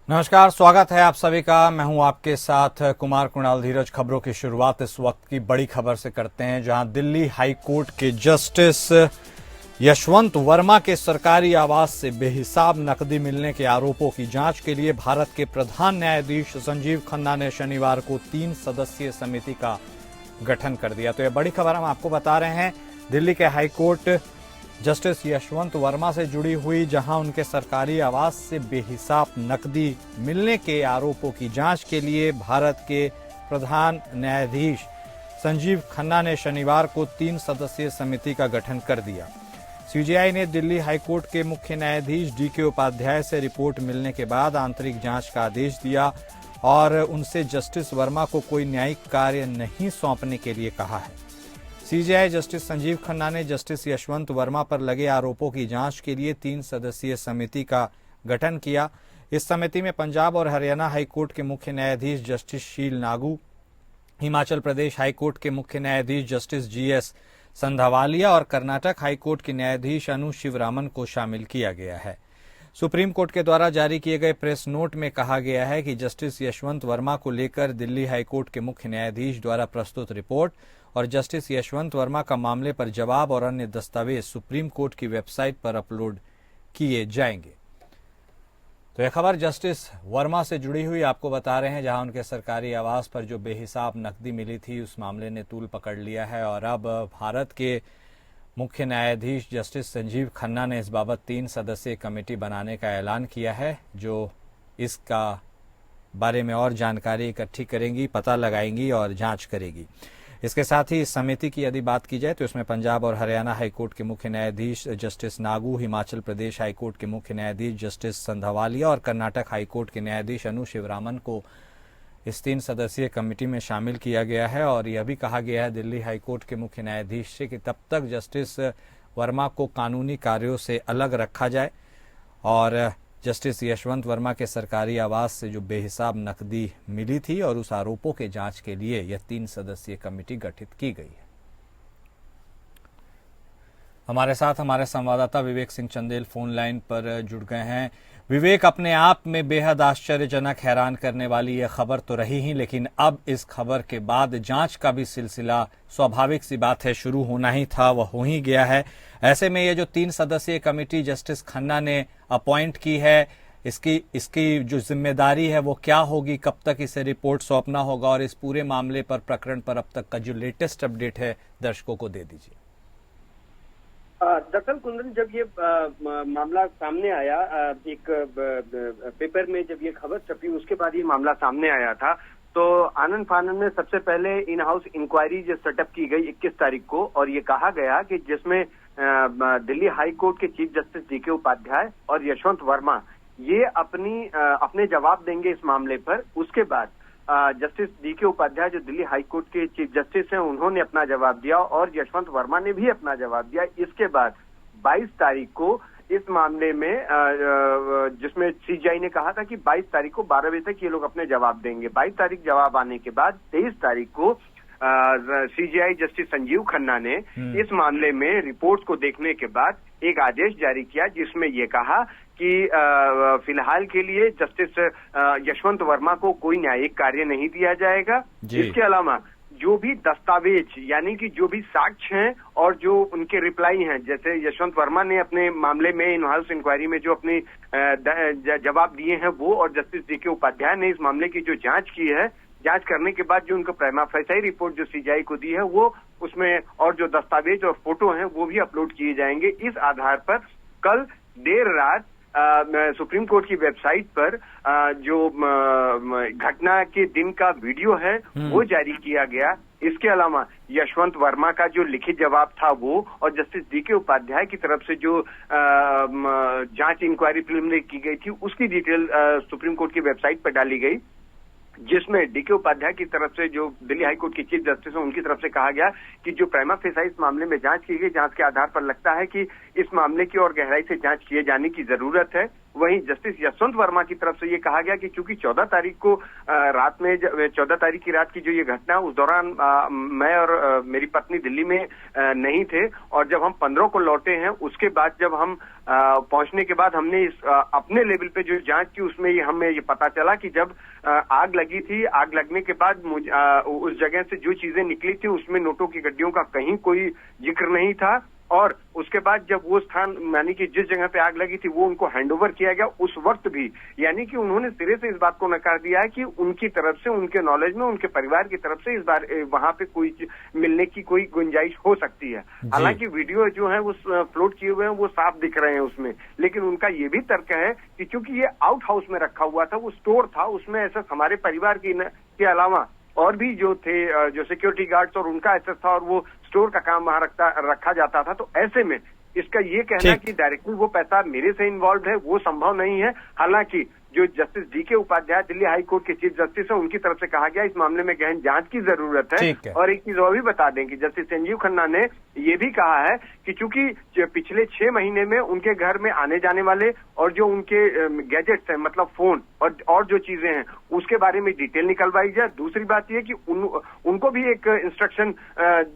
नमस्कार, स्वागत है आप सभी का। मैं हूं आपके साथ कुमार कुणाल धीरज। खबरों की शुरुआत इस वक्त की बड़ी खबर से करते हैं, जहां दिल्ली हाई कोर्ट के जस्टिस यशवंत वर्मा के सरकारी आवास से बेहिसाब नकदी मिलने के आरोपों की जांच के लिए भारत के प्रधान न्यायाधीश संजीव खन्ना ने शनिवार को 3 सदस्यीय समिति का गठन कर दिया। तो यह बड़ी खबर हम आपको बता रहे हैं। दिल्ली के high court justice Yashwant Verma से जुड़ी हुई, जहां उनके सरकारी आवास से बेहिसाब नकदी मिलने के आरोपों की जांच के लिए भारत के प्रधान न्यायाधीश संजीव खन्ना ने शनिवार को 3 सदस्यीय समिति का गठन कर दिया। सीजेआई ने दिल्ली हाईकोर्ट के मुख्य न्यायाधीश डीके उपाध्याय से रिपोर्ट मिलने के बाद आंतरिक जांच का आदेश दिया और उनसे जस्टिस वर्मा को कोई न्यायिक कार्य नहीं सौंपने के लिए कहा है। सीजेआई जस्टिस संजीव खन्ना ने जस्टिस यशवंत वर्मा पर लगे आरोपों की जांच के लिए 3 सदस्यीय समिति का गठन किया। इस समिति में पंजाब और हरियाणा हाईकोर्ट के मुख्य न्यायाधीश जस्टिस शील नागू, हिमाचल प्रदेश हाईकोर्ट के मुख्य न्यायाधीश जस्टिस जीएस संधावालिया और कर्नाटक हाईकोर्ट के न्यायाधीश अनु शिवरामन को शामिल किया गया है। सुप्रीम कोर्ट के द्वारा जारी किए गए प्रेस नोट में कहा गया है कि जस्टिस यशवंत वर्मा को लेकर दिल्ली हाईकोर्ट के मुख्य न्यायाधीश द्वारा प्रस्तुत रिपोर्ट और जस्टिस यशवंत वर्मा का मामले पर जवाब और अन्य दस्तावेज सुप्रीम कोर्ट की वेबसाइट पर अपलोड किए जाएंगे। तो यह खबर जस्टिस वर्मा से जुड़ी हुई आपको बता रहे हैं, जहां उनके सरकारी आवास पर जो बेहिसाब नकदी मिली थी उस मामले ने तूल पकड़ लिया है और अब भारत के मुख्य न्यायाधीश जस्टिस संजीव खन्ना ने इस बाबत 3 सदस्यीय कमेटी बनाने का ऐलान किया है, जो इसका बारे में और जानकारी इकट्ठी करेंगी, पता लगाएंगी और जांच करेगी। इसके साथ ही इस समिति की यदि बात की जाए तो इसमें पंजाब और हरियाणा हाईकोर्ट के मुख्य न्यायाधीश जस्टिस नागू, हिमाचल प्रदेश हाईकोर्ट के मुख्य न्यायाधीश जस्टिस संधावालिया और कर्नाटक हाईकोर्ट के न्यायाधीश अनु शिवरामन को इस 3 सदस्यीय कमेटी में शामिल किया गया है। और यह भी कहा गया है दिल्ली हाईकोर्ट के मुख्य न्यायाधीश से कि तब तक जस्टिस वर्मा को कानूनी कार्यों से अलग रखा जाए और जस्टिस यशवंत वर्मा के सरकारी आवास से जो बेहिसाब नकदी मिली थी और उस आरोपों के जांच के लिए यह 3 सदस्यीय कमेटी गठित की गई है। हमारे साथ हमारे संवाददाता विवेक सिंह चंदेल फोन लाइन पर जुड़ गए हैं। विवेक, अपने आप में बेहद आश्चर्यजनक, हैरान करने वाली यह खबर तो रही ही, लेकिन अब इस खबर के बाद जांच का भी सिलसिला स्वाभाविक सी बात है शुरू होना ही था, वह हो ही गया है। ऐसे में ये जो 3 सदस्यीय कमेटी जस्टिस खन्ना ने अपॉइंट की है, इसकी जो जिम्मेदारी है वो क्या होगी, कब तक इसे रिपोर्ट सौंपना होगा और इस पूरे मामले पर, प्रकरण पर अब तक का जो लेटेस्ट अपडेट है दर्शकों को दे दीजिए। दरअसल कुंदन, जब ये मामला सामने आया, एक पेपर में जब ये खबर छपी उसके बाद ये मामला सामने आया था, तो आनंद फानन में सबसे पहले इन हाउस इंक्वायरी जो सेटअप की गई 21 तारीख को, और ये कहा गया कि जिसमें दिल्ली हाई कोर्ट के चीफ जस्टिस डीके उपाध्याय और यशवंत वर्मा ये अपने जवाब देंगे इस मामले पर। उसके बाद जस्टिस डीके उपाध्याय जो दिल्ली हाई कोर्ट के चीफ जस्टिस हैं उन्होंने अपना जवाब दिया और यशवंत वर्मा ने भी अपना जवाब दिया। इसके बाद 22 तारीख को इस मामले में जिसमें सीजीआई ने कहा था कि 22 तारीख को 12 बजे तक ये लोग अपने जवाब देंगे। 22 तारीख जवाब आने के बाद 23 तारीख को सीजीआई जस्टिस संजीव खन्ना ने इस मामले में रिपोर्ट को देखने के बाद एक आदेश जारी किया, जिसमें ये कहा कि फिलहाल के लिए जस्टिस यशवंत वर्मा को कोई न्यायिक कार्य नहीं दिया जाएगा। इसके अलावा जो भी दस्तावेज, यानी कि जो भी साक्ष्य हैं और जो उनके रिप्लाई हैं, जैसे यशवंत वर्मा ने अपने मामले में इन हाउस इंक्वायरी में जो अपने जवाब दिए हैं वो, और जस्टिस डीके उपाध्याय ने इस मामले की जो जांच की है, जांच करने के बाद जो उनका प्राइमा फेसाई रिपोर्ट जो सीजीआई को दी है वो, उसमें और जो दस्तावेज और फोटो हैं वो भी अपलोड किए जाएंगे। इस आधार पर कल देर रात सुप्रीम कोर्ट की वेबसाइट पर जो घटना के दिन का वीडियो है वो जारी किया गया। इसके अलावा यशवंत वर्मा का जो लिखित जवाब था वो, और जस्टिस डीके उपाध्याय की तरफ से जो जांच इंक्वायरी प्रिलिमिनरी की गई थी उसकी डिटेल सुप्रीम कोर्ट की वेबसाइट पर डाली गई, जिसमें डीके उपाध्याय की तरफ से जो दिल्ली हाई कोर्ट के चीफ जस्टिस हैं उनकी तरफ से कहा गया कि जो प्राइमा फेसाई इस मामले में जांच की गई, जांच के आधार पर लगता है कि इस मामले की और गहराई से जांच किए जाने की जरूरत है। वहीं जस्टिस यशवंत वर्मा की तरफ से ये कहा गया कि चूंकि 14 तारीख को रात में 14 तारीख की रात की जो ये घटना, उस दौरान मैं और मेरी पत्नी दिल्ली में नहीं थे, और जब हम 15 को लौटे हैं उसके बाद जब हम पहुंचने के बाद हमने इस अपने लेवल पे जो जांच की उसमें हमें ये पता चला कि जब आग लगी थी, आग लगने के बाद उस जगह से जो चीजें निकली थी उसमें नोटों की गड्डियों का कहीं कोई जिक्र नहीं था, और उसके बाद जब वो स्थान यानी कि जिस जगह पे आग लगी थी वो उनको हैंडओवर किया गया, उस वक्त भी यानी कि उन्होंने सिरे से इस बात को नकार दिया है कि उनकी तरफ से, उनके नॉलेज में, उनके परिवार की तरफ से इस बार वहां पे कोई मिलने की कोई गुंजाइश हो सकती है। हालांकि वीडियो जो है वो फ्लोट किए हुए हैं, वो साफ दिख रहे हैं उसमें, लेकिन उनका ये भी तर्क है कि चूंकि ये आउट हाउस में रखा हुआ था, वो स्टोर था, उसमें ऐसा हमारे परिवार के अलावा और भी जो थे, जो सिक्योरिटी गार्ड्स और उनका एक्सेस था, और वो स्टोर का काम वहां रखा जाता था। तो ऐसे में इसका ये कहना कि डायरेक्टली वो पैसा मेरे से इन्वॉल्व है, वो संभव नहीं है। हालांकि जो justice DK Upadhyay Delhi high court के चीफ जस्टिस है, उनकी तरफ से कहा गया इस मामले में गहन जांच की जरूरत है। और एक चीज और भी बता दें कि जस्टिस संजीव खन्ना ने ये भी कहा है कि चूंकि पिछले 6 महीने में उनके घर में आने जाने वाले और जो उनके गैजेट्स हैं, मतलब फोन और जो चीजें हैं, उसके बारे में डिटेल निकलवाई जाए। दूसरी बात यह कि उनको भी एक इंस्ट्रक्शन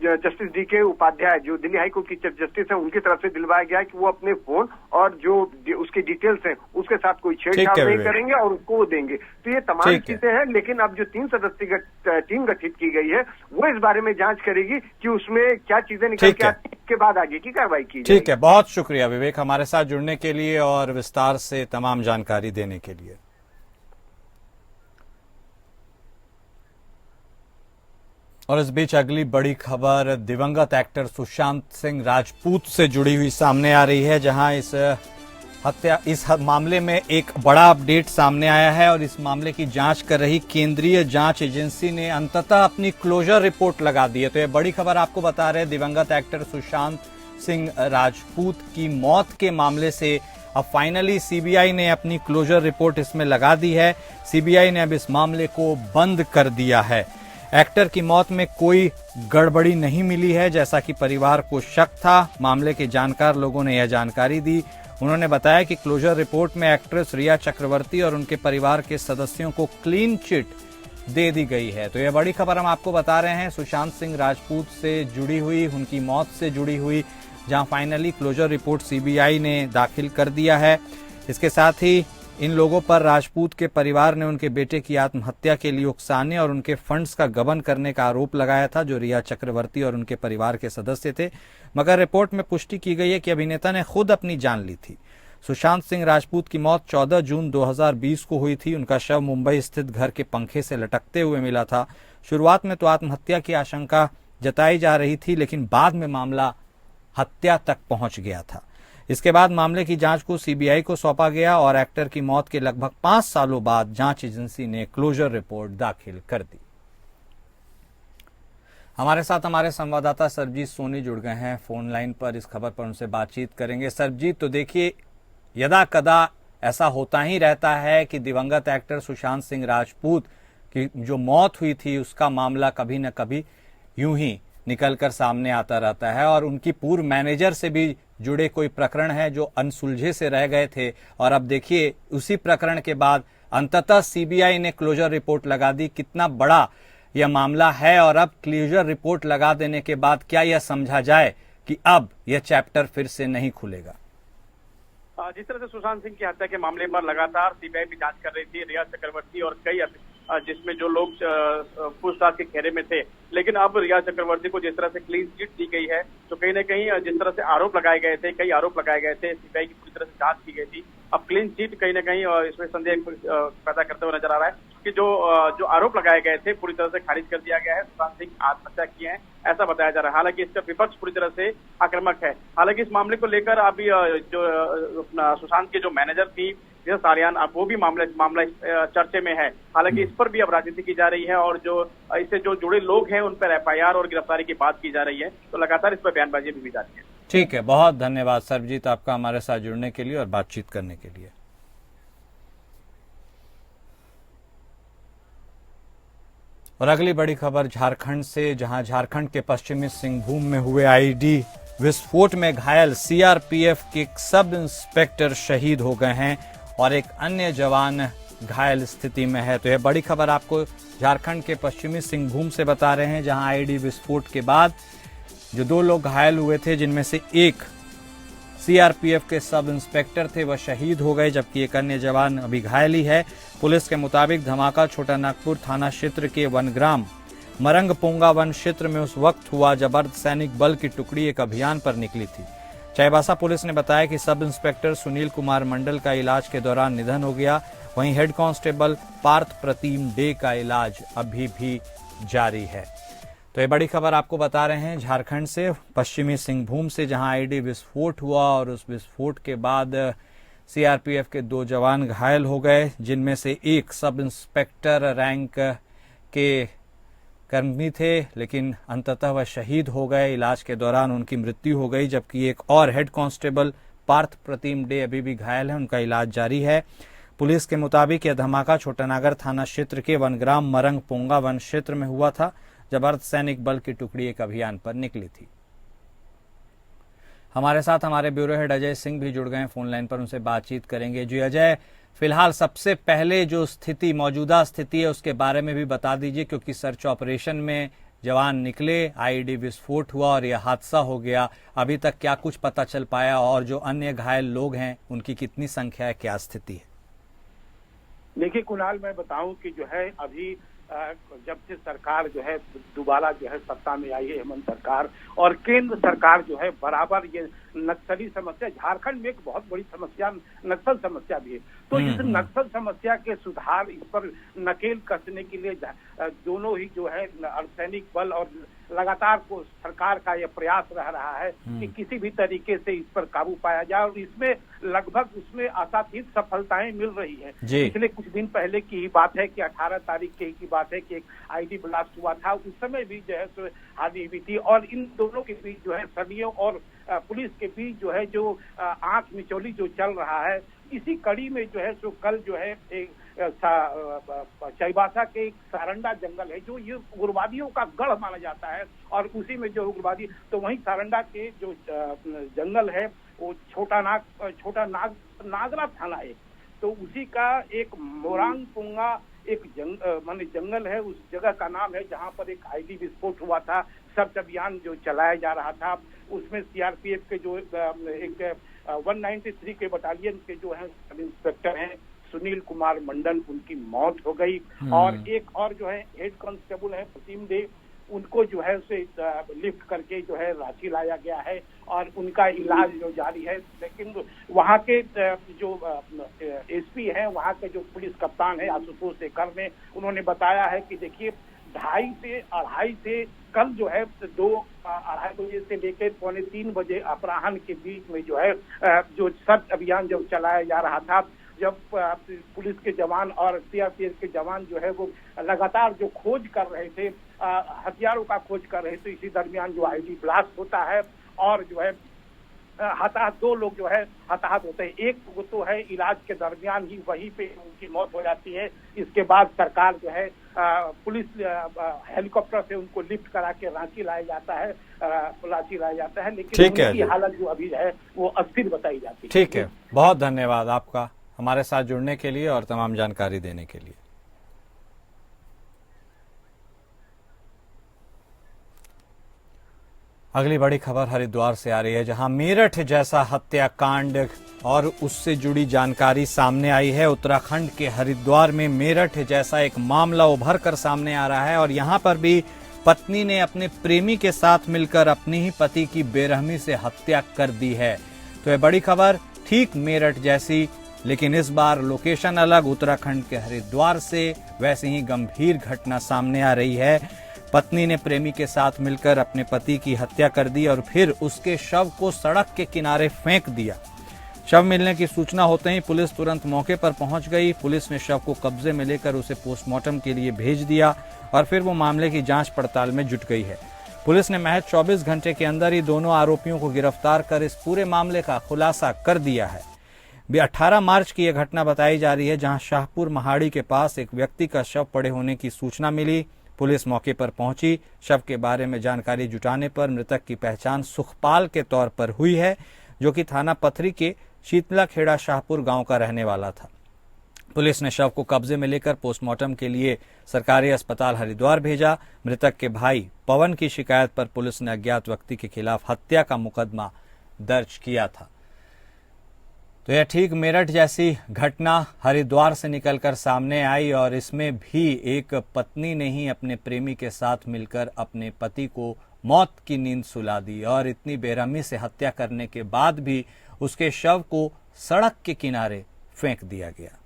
जस्टिस डीके उपाध्याय जो दिल्ली हाई कोर्ट की चीफ जस्टिस है, उनकी तरफ से दिलवाया गया है कि वो अपने फोन और जो उसकी डिटेल्स हैं उसके साथ कोई छेड़छाड़ नहीं करेंगे और उसको वो देंगे। तो ये तमाम चीजें हैं, लेकिन अब जो 3 सदस्यीय टीम गठित की गई है वो इस बारे में जांच करेगी कि उसमें क्या चीजें निकल के बाद आगे की कार्रवाई की जाएगी। ठीक है, बहुत शुक्रिया विवेक हमारे साथ जुड़ने के लिए और विस्तार से तमाम जानकारी देने के लिए। और इस बीच अगली बड़ी खबर दिवंगत एक्टर सुशांत सिंह राजपूत से जुड़ी हुई सामने आ रही है, जहां इस मामले में एक बड़ा अपडेट सामने आया है और इस मामले की जांच कर रही केंद्रीय जांच एजेंसी ने अंततः अपनी क्लोजर रिपोर्ट लगा दी है। तो ये बड़ी खबर आपको बता रहे हैं, दिवंगत एक्टर सुशांत सिंह राजपूत की मौत के मामले से अब फाइनली सीबीआई ने अपनी क्लोजर रिपोर्ट इसमें लगा दी है। सीबीआई ने अब इस मामले को बंद कर दिया है। एक्टर की मौत में कोई गड़बड़ी नहीं मिली है जैसा कि परिवार को शक था। मामले के जानकार लोगों ने यह जानकारी दी। उन्होंने बताया कि क्लोजर रिपोर्ट में एक्ट्रेस रिया चक्रवर्ती और उनके परिवार के सदस्यों को क्लीन चिट दे दी गई है। तो यह बड़ी खबर हम आपको बता रहे हैं सुशांत सिंह राजपूत से जुड़ी हुई, उनकी मौत से जुड़ी हुई, जहां फाइनली क्लोजर रिपोर्ट सीबीआई ने दाखिल कर दिया है। इसके साथ ही इन लोगों पर राजपूत के परिवार ने उनके बेटे की आत्महत्या के लिए उकसाने और उनके फंड्स का गबन करने का आरोप लगाया था, जो रिया चक्रवर्ती और उनके परिवार के सदस्य थे। मगर रिपोर्ट में पुष्टि की गई है कि अभिनेता ने खुद अपनी जान ली थी। सुशांत सिंह राजपूत की मौत 14 जून 2020 को हुई थी। उनका शव मुंबई स्थित घर के पंखे से लटकते हुए मिला था। शुरुआत में तो आत्महत्या की आशंका जताई जा रही थी, लेकिन बाद में मामला हत्या तक पहुंच गया था। इसके बाद मामले की जांच को सीबीआई को सौंपा गया और एक्टर की मौत के लगभग 5 सालों बाद जांच एजेंसी ने क्लोजर रिपोर्ट दाखिल कर दी। हमारे साथ हमारे संवाददाता सरबजीत सोनी जुड़ गए हैं फोन लाइन पर। इस खबर पर उनसे बातचीत करेंगे। सरबजीत, तो देखिए यदा कदा ऐसा होता ही रहता है कि दिवंगत एक्टर सुशांत सिंह राजपूत की जो मौत हुई थी उसका मामला कभी न कभी यूं ही निकलकर सामने आता रहता है, और उनकी पूर्व मैनेजर से भी जुड़े कोई प्रकरण है जो अनसुलझे से रह गए थे। और अब देखिए उसी प्रकरण के बाद अंततः सीबीआई ने क्लोजर रिपोर्ट लगा दी। कितना बड़ा यह मामला है, और अब क्लोजर रिपोर्ट लगा देने के बाद क्या यह समझा जाए कि अब यह चैप्टर फिर से नहीं खुलेगा? जिस तरह से सुशांत सिंह की हत्या के मामले पर लगातार सीबीआई भी जांच कर रही थी, रिया चक्रवर्ती और कई जिसमें जो लोग पूछताछ के घेरे में थे, लेकिन अब रिया चक्रवर्ती को जिस तरह से क्लीन चिट दी गई है, तो कहीं न कहीं जिस तरह से आरोप लगाए गए थे, कई आरोप लगाए गए थे, सीबीआई की पूरी तरह से जांच की गई थी। अब क्लीन चिट कहीं न कहीं इसमें संदेह पैदा करते हुए नजर आ रहा है कि जो आरोप लगाए गए थे पूरी तरह से खारिज कर दिया गया है। सुशांत सिंह आत्महत्या किए हैं ऐसा बताया जा रहा है। हालांकि इसका विपक्ष पूरी तरह से आक्रामक है। हालांकि इस मामले को लेकर अभी जो सुशांत की जो मैनेजर थी सारियान, अब वो भी मामला चर्चे में है। हालांकि इस पर भी अब राजनीति की जा रही है और जो इससे जो जुड़े लोग हैं उन पर एफआईआर और गिरफ्तारी की बात की जा रही है। तो लगातार इस पर बयानबाजी भी जा रही है। ठीक है, बहुत धन्यवाद सरबजीत आपका हमारे साथ जुड़ने के लिए और बातचीत करने के लिए। और अगली बड़ी खबर झारखंड से, जहां झारखंड के पश्चिमी सिंहभूम में हुए आईईडी विस्फोट में घायल सीआरपीएफ के सब इंस्पेक्टर शहीद हो गए हैं। और एक अन्य जवान घायल स्थिति में है। तो यह बड़ी खबर आपको झारखंड के पश्चिमी सिंहभूम से बता रहे हैं, जहां आईईडी विस्फोट के बाद जो 2 लोग घायल हुए थे, जिनमें से एक सीआरपीएफ के सब इंस्पेक्टर थे, वह शहीद हो गए, जबकि एक अन्य जवान अभी घायल ही है। पुलिस के मुताबिक धमाका छोटा नागपुर थाना क्षेत्र के वनग्राम मरंगपोंगा वन क्षेत्र में उस वक्त हुआ जब अर्धसैनिक बल की टुकड़ी एक अभियान पर निकली थी। चाईबासा पुलिस ने बताया कि सब इंस्पेक्टर सुनील कुमार मंडल का इलाज के दौरान निधन हो गया। वहीं हेड कांस्टेबल पार्थ प्रतिम डे का इलाज अभी भी जारी है। तो ये बड़ी खबर आपको बता रहे हैं झारखंड से, पश्चिमी सिंहभूम से, जहां आईईडी विस्फोट हुआ और उस विस्फोट के बाद सीआरपीएफ के 2 जवान घायल हो गए, जिनमें से एक सब इंस्पेक्टर रैंक के कर्मी थे, लेकिन अंततः वह शहीद हो गए। इलाज के दौरान उनकी मृत्यु हो गई, जबकि एक और हेड कांस्टेबल पार्थ प्रतिम डे अभी भी घायल है, उनका इलाज जारी है। पुलिस के मुताबिक यह धमाका छोटानागर थाना क्षेत्र के वनग्राम मरंगपोंगा वन क्षेत्र में हुआ था, जब अर्धसैनिक बल की टुकड़ी एक अभियान पर निकली थी। हमारे साथ हमारे ब्यूरो हेड अजय सिंह भी जुड़ गए हैं फोन लाइन पर, उनसे बातचीत करेंगे। जी अजय, फिलहाल सबसे पहले जो स्थिति, मौजूदा स्थिति है, उसके बारे में भी बता दीजिए, क्योंकि सर्च ऑपरेशन में जवान निकले, आईईडी विस्फोट हुआ और यह हादसा हो गया। अभी तक क्या कुछ पता चल पाया, और जो अन्य घायल लोग हैं उनकी कितनी संख्या है, क्या स्थिति है? देखिए कुणाल, मैं बताऊं कि जो है अभी जब से सरकार जो है दोबारा जो है सत्ता में आई है, हेमंत सरकार, और केंद्र सरकार जो है बराबर ये नक्सली समस्या, झारखंड में एक बहुत बड़ी समस्या नक्सल समस्या भी है, तो इस नक्सल समस्या के सुधार, इस पर नकेल कसने के लिए दोनों ही जो है अर्धसैनिक बल और लगातार को सरकार का यह प्रयास रह रहा है कि किसी भी तरीके से इस पर काबू पाया जाए, और इसमें लगभग उसमें आशातीत सफलताएं मिल रही है। पिछले कुछ दिन पहले की ही बात है कि 18 तारीख की बात है कि एक आईडी ब्लास्ट हुआ था, उस समय भी जो है हानि हुई थी, और इन दोनों के बीच जो है सदियों और पुलिस के बीच जो है जो आंख मिचौली जो चल रहा है, इसी कड़ी में जो है सो कल जो है एक चाईबासा के एक सारंडा जंगल है, जो ये उग्रवादियों का गढ़ माना जाता है, और उसी में जो उग्रवादी, तो वहीं सारंडा के जो जंगल है वो छोटा नागरा थाना है, तो उसी का एक मोरंगपोंगा एक जंगल है, उस जगह का नाम है जहां पर एक आईडी विस्फोट हुआ था। सर्च अभियान जो चलाया जा रहा था, उसमें सीआरपीएफ के जो एक 193 के बटालियन के जो है सब इंस्पेक्टर हैं सुनील कुमार मंडल, उनकी मौत हो गई, और एक और जो है हेड कांस्टेबल है प्रतिम डे, उनको जो है उसे लिफ्ट करके जो है रांची लाया गया है, और उनका इलाज जो जारी है। लेकिन वहाँ के जो एसपी हैं, वहाँ के जो पुलिस कप्तान है आशुतोष शेखर ने, उन्होंने बताया है कि देखिए 2:30 से 2:30 से कल जो है 2-2:30 बजे से लेकर 2:45 बजे अपराह्न के बीच में जो है जो सर्च अभियान जब चलाया जा रहा था, जब पुलिस के जवान और सीआरपीएफ के जवान जो है वो लगातार जो खोज कर रहे थे, हथियारों का खोज कर रहे थे, इसी दरमियान जो आईडी ब्लास्ट होता है, और जो है हताहत 2 लोग जो है हताहत होते हैं। एक तो है इलाज के दरमियान ही वहीं पे उनकी मौत हो जाती है। इसके बाद सरकार जो है पुलिस हेलीकॉप्टर से उनको लिफ्ट करा के रांची लाया जाता है, लेकिन उनकी हालत जो अभी है वो अस्थिर बताई जाती है। ठीक है, बहुत धन्यवाद आपका हमारे साथ जुड़ने के लिए और तमाम जानकारी देने के लिए। अगली बड़ी खबर हरिद्वार से आ रही है, जहां मेरठ जैसा हत्याकांड और उससे जुड़ी जानकारी सामने आई है। उत्तराखंड के हरिद्वार में मेरठ जैसा एक मामला उभर कर सामने आ रहा है, और यहां पर भी पत्नी ने अपने प्रेमी के साथ मिलकर अपनी ही पति की बेरहमी से हत्या कर दी है। तो यह बड़ी खबर ठीक मेरठ जैसी, लेकिन इस बार लोकेशन अलग, उत्तराखंड के हरिद्वार से वैसे ही गंभीर घटना सामने आ रही है। पत्नी ने प्रेमी के साथ मिलकर अपने पति की हत्या कर दी और फिर उसके शव को सड़क के किनारे फेंक दिया। शव मिलने की सूचना होते ही पुलिस तुरंत मौके पर पहुंच गई। पुलिस ने शव को कब्जे में लेकर उसे पोस्टमार्टम के लिए भेज दिया और फिर वो मामले की जांच पड़ताल में जुट गई है। पुलिस ने महज 24 घंटे के अंदर ही दोनों आरोपियों को गिरफ्तार कर इस पूरे मामले का खुलासा कर दिया है। 18 मार्च की यह घटना बताई जा रही है, जहां शाहपुर महाड़ी के पास एक व्यक्ति का शव पड़े होने की सूचना मिली। पुलिस मौके पर पहुंची। शव के बारे में जानकारी जुटाने पर मृतक की पहचान सुखपाल के तौर पर हुई है, जो कि थाना पथरी के शीतला खेड़ा शाहपुर गांव का रहने वाला था। पुलिस ने शव को कब्जे में लेकर पोस्टमार्टम के लिए सरकारी अस्पताल हरिद्वार भेजा। मृतक के भाई पवन की शिकायत पर पुलिस ने अज्ञात व्यक्ति के खिलाफ हत्या का मुकदमा दर्ज किया था। तो यह ठीक मेरठ जैसी घटना हरिद्वार से निकलकर सामने आई और इसमें भी एक पत्नी ने ही अपने प्रेमी के साथ मिलकर अपने पति को मौत की नींद सुला दी और इतनी बेरहमी से हत्या करने के बाद भी उसके शव को सड़क के किनारे फेंक दिया गया।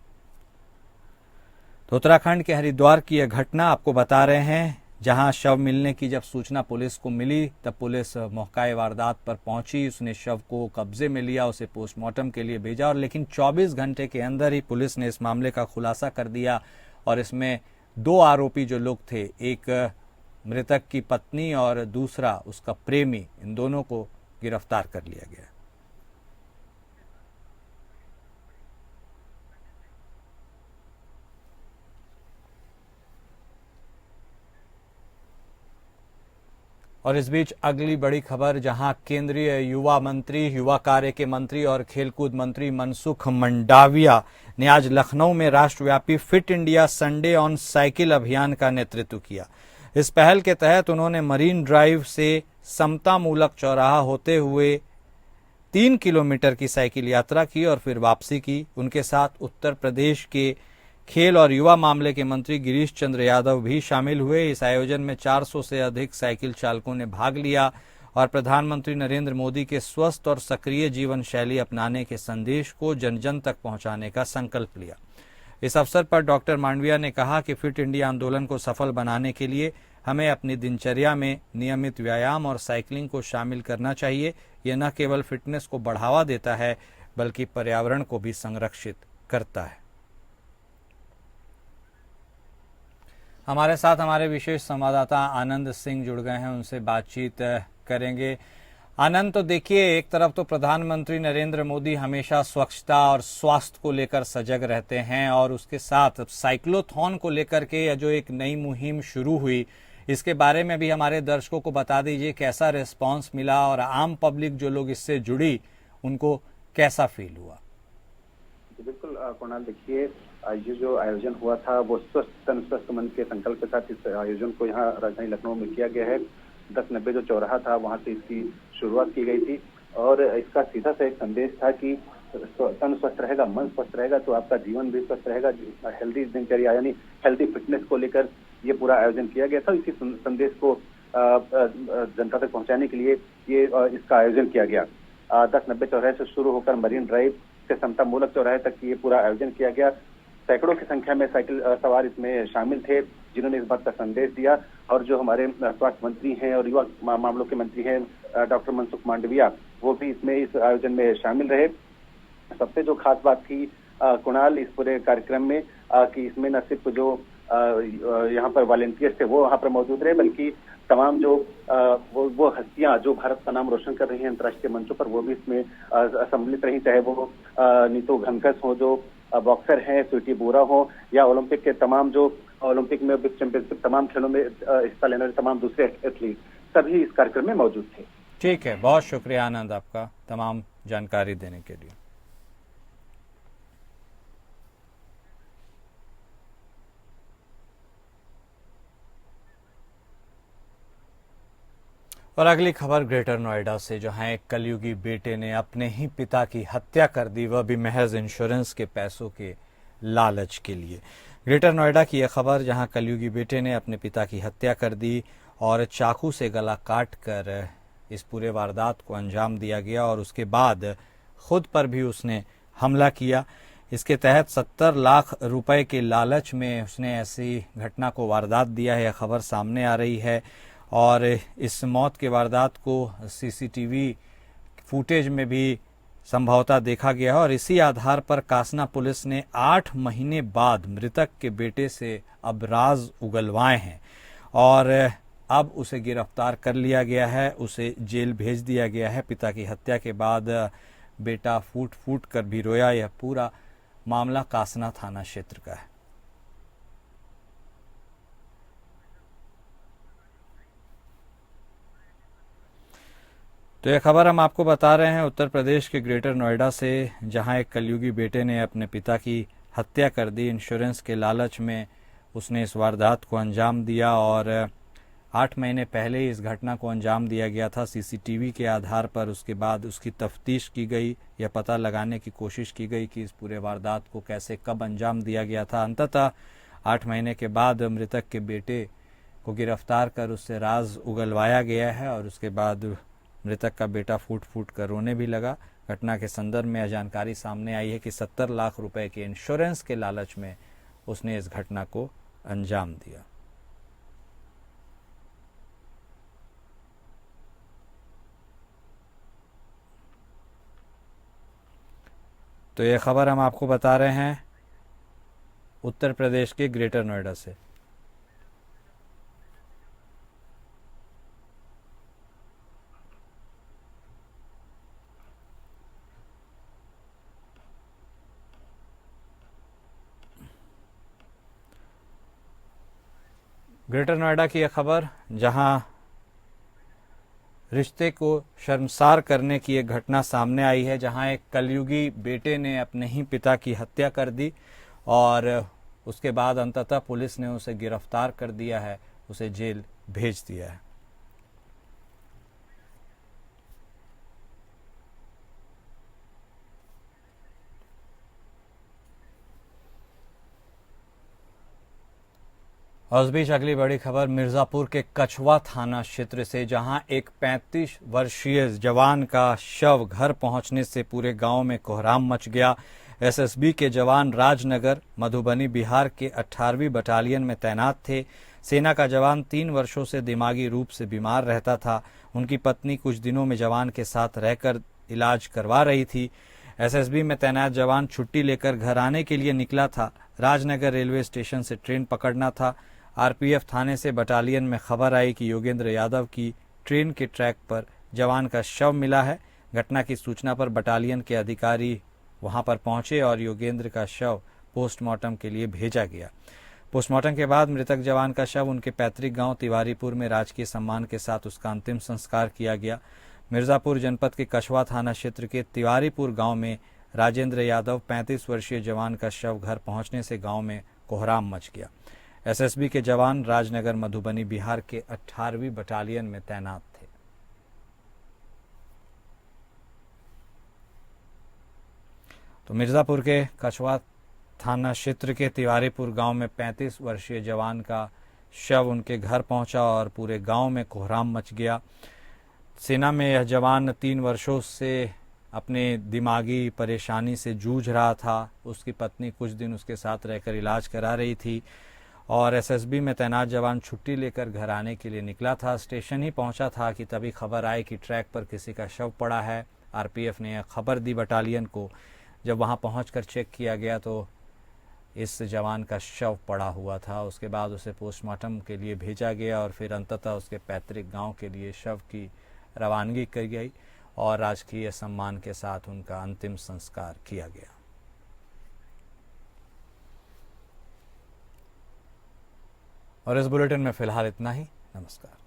तो उत्तराखंड के हरिद्वार की यह घटना आपको बता रहे हैं, जहां शव मिलने की जब सूचना पुलिस को मिली तब पुलिस मौके वारदात पर पहुंची। उसने शव को कब्जे में लिया, उसे पोस्टमार्टम के लिए भेजा और लेकिन 24 घंटे के अंदर ही पुलिस ने इस मामले का खुलासा कर दिया और इसमें 2 आरोपी जो लोग थे, एक मृतक की पत्नी और दूसरा उसका प्रेमी, इन दोनों को गिरफ्तार कर लिया गया। और इस बीच अगली बड़ी खबर, जहां केंद्रीय युवा मंत्री, युवा कार्य के मंत्री और खेलकूद मंत्री मनसुख मंडाविया ने आज लखनऊ में राष्ट्रव्यापी fit India Sunday on cycle अभियान का नेतृत्व किया। इस पहल के तहत उन्होंने मरीन ड्राइव से समता मूलक चौराहा होते हुए 3 किलोमीटर की साइकिल यात्रा की और फिर वापसी की। उनके साथ उत्तर प्रदेश के खेल और युवा मामले के मंत्री गिरीश चंद्र यादव भी शामिल हुए। इस आयोजन में 400 से अधिक साइकिल चालकों ने भाग लिया और प्रधानमंत्री नरेंद्र मोदी के स्वस्थ और सक्रिय जीवन शैली अपनाने के संदेश को जन जन तक पहुंचाने का संकल्प लिया। इस अवसर पर डॉक्टर मांडविया ने कहा कि फिट इंडिया आंदोलन को सफल बनाने के लिए हमें अपनी दिनचर्या में नियमित व्यायाम और साइकिलिंग को शामिल करना चाहिए। यह न केवल फिटनेस को बढ़ावा देता है बल्कि पर्यावरण को भी संरक्षित करता है। हमारे साथ हमारे विशेष संवाददाता आनंद सिंह जुड़ गए हैं, उनसे बातचीत करेंगे। आनंद, तो देखिए, एक तरफ तो प्रधानमंत्री नरेंद्र मोदी हमेशा स्वच्छता और स्वास्थ्य को लेकर सजग रहते हैं और उसके साथ साइक्लोथॉन को लेकर के यह जो एक नई मुहिम शुरू हुई, इसके बारे में भी हमारे दर्शकों को बता दीजिए, कैसा रिस्पांस मिला और आम पब्लिक जो लोग इससे जुड़ी उनको कैसा फील हुआ? बिल्कुल कुणाल, देखिए, ये जो आयोजन हुआ था वो स्वस्थ तन स्वस्थ मन के संकल्प के साथ इस आयोजन को यहाँ राजधानी लखनऊ में किया गया है। 1090 जो चौराहा था वहाँ से इसकी शुरुआत की गई थी और इसका सीधा सा एक संदेश था कि तन स्वस्थ रहेगा, मन स्वस्थ रहेगा तो आपका जीवन भी स्वस्थ रहेगा। हेल्दी दिनचर्या यानी हेल्दी फिटनेस को लेकर ये पूरा आयोजन किया गया था। इसी संदेश को जनता तक पहुँचाने के लिए ये इसका आयोजन किया गया। 1090 चौराहे से शुरू होकर मरीन ड्राइव से समता मूलक चौराहे तक ये पूरा आयोजन किया गया। सैकड़ों की संख्या में साइकिल सवार इसमें शामिल थे जिन्होंने इस बात का संदेश दिया। और जो हमारे स्वास्थ्य मंत्री हैं और युवा मामलों के मंत्री हैं डॉक्टर मनसुख मांडविया, वो भी इसमें इस आयोजन में शामिल रहे। सबसे जो खास बात थी कुणाल इस पूरे कार्यक्रम में कि इसमें न सिर्फ जो यहाँ पर वॉलेंटियर्स थे वो वहाँ पर मौजूद रहे, बल्कि तमाम जो वो हस्तियां जो भारत का नाम रोशन कर रही हैं अंतर्राष्ट्रीय मंचों पर, वो भी इसमें सम्मिलित रही। चाहे वो नीतू घनघस हो जो बॉक्सर हैं, स्वीटी बोरा हो, या ओलंपिक के तमाम जो ओलंपिक में चैंपियनशिप तमाम खेलों में हिस्सा लेने वाले तमाम दूसरे एथलीट, सभी इस कार्यक्रम में मौजूद थे। ठीक है, बहुत शुक्रिया आनंद आपका तमाम जानकारी देने के लिए। और अगली खबर ग्रेटर नोएडा से, जहां एक कलयुगी बेटे ने अपने ही पिता की हत्या कर दी, वह भी महज इंश्योरेंस के पैसों के लालच के लिए। ग्रेटर नोएडा की यह खबर, जहां कलयुगी बेटे ने अपने पिता की हत्या कर दी और चाकू से गला काट कर इस पूरे वारदात को अंजाम दिया गया और उसके बाद खुद पर भी उसने हमला किया। इसके तहत 70 लाख रुपए के लालच में उसने ऐसी घटना को वारदात दिया है। यह खबर सामने आ रही है और इस मौत के वारदात को सीसीटीवी फुटेज में भी संभवतः देखा गया और इसी आधार पर कासना पुलिस ने 8 महीने बाद मृतक के बेटे से अब राज उगलवाए हैं और अब उसे गिरफ्तार कर लिया गया है, उसे जेल भेज दिया गया है। पिता की हत्या के बाद बेटा फूट फूट कर भी रोया। यह पूरा मामला कासना थाना क्षेत्र का है। तो यह खबर हम आपको बता रहे हैं उत्तर प्रदेश के ग्रेटर नोएडा से, जहां एक कलयुगी बेटे ने अपने पिता की हत्या कर दी। इंश्योरेंस के लालच में उसने इस वारदात को अंजाम दिया और 8 महीने पहले ही इस घटना को अंजाम दिया गया था। सीसीटीवी के आधार पर उसके बाद उसकी तफ्तीश की गई, यह पता लगाने की कोशिश की गई कि इस पूरे वारदात को कैसे कब अंजाम दिया गया था। अंततः 8 महीने के बाद मृतक के बेटे को गिरफ्तार कर उससे राज उगलवाया गया है और उसके बाद मृतक का बेटा फूट फूट कर रोने भी लगा। घटना के संदर्भ में यह जानकारी सामने आई है कि 70 लाख रुपए के इंश्योरेंस के लालच में उसने इस घटना को अंजाम दिया। तो यह खबर हम आपको बता रहे हैं उत्तर प्रदेश के ग्रेटर नोएडा से। ग्रेटर नोएडा की यह खबर, जहां रिश्ते को शर्मसार करने की एक घटना सामने आई है, जहां एक कलयुगी बेटे ने अपने ही पिता की हत्या कर दी और उसके बाद अंततः पुलिस ने उसे गिरफ्तार कर दिया है, उसे जेल भेज दिया है। और इस बीच अगली बड़ी खबर मिर्जापुर के कछवा थाना क्षेत्र से, जहां एक 35 वर्षीय जवान का शव घर पहुंचने से पूरे गांव में कोहराम मच गया। एसएसबी के जवान राजनगर मधुबनी बिहार के 18वीं बटालियन में तैनात थे। सेना का जवान 3 वर्षों से दिमागी रूप से बीमार रहता था। उनकी पत्नी कुछ दिनों में जवान के साथ रहकर इलाज करवा रही थी। एसएसबी में तैनात जवान छुट्टी लेकर घर आने के लिए निकला था। राजनगर रेलवे स्टेशन से ट्रेन पकड़ना था। आरपीएफ थाने से बटालियन में खबर आई कि योगेंद्र यादव की ट्रेन के ट्रैक पर जवान का शव मिला है। घटना की सूचना पर बटालियन के अधिकारी वहां पर पहुंचे और योगेंद्र का शव पोस्टमार्टम के लिए भेजा गया। पोस्टमार्टम के बाद मृतक जवान का शव उनके पैतृक गांव तिवारीपुर में राजकीय सम्मान के साथ उसका अंतिम संस्कार किया गया। मिर्जापुर जनपद के कछवा थाना क्षेत्र के तिवारीपुर गांव में राजेंद्र यादव 35 वर्षीय जवान का शव घर पहुंचने से गांव में कोहराम मच गया। एसएसबी के जवान राजनगर मधुबनी बिहार के 18वीं बटालियन में तैनात थे। तो मिर्जापुर के कछवा थाना क्षेत्र के तिवारीपुर गांव में 35 वर्षीय जवान का शव उनके घर पहुंचा और पूरे गांव में कोहराम मच गया। सेना में यह जवान 3 वर्षों से अपने दिमागी परेशानी से जूझ रहा था। उसकी पत्नी कुछ दिन उसके साथ रहकर इलाज करा रही थी और एसएसबी में तैनात जवान छुट्टी लेकर घर आने के लिए निकला था। स्टेशन ही पहुंचा था कि तभी खबर आई कि ट्रैक पर किसी का शव पड़ा है। आरपीएफ ने यह खबर दी बटालियन को। जब वहां पहुंचकर चेक किया गया तो इस जवान का शव पड़ा हुआ था। उसके बाद उसे पोस्टमार्टम के लिए भेजा गया और फिर अंततः उसके पैतृक गांव के लिए शव की रवानगी की गई और राजकीय सम्मान के साथ उनका अंतिम संस्कार किया गया। और इस बुलेटिन में फिलहाल इतना ही। नमस्कार।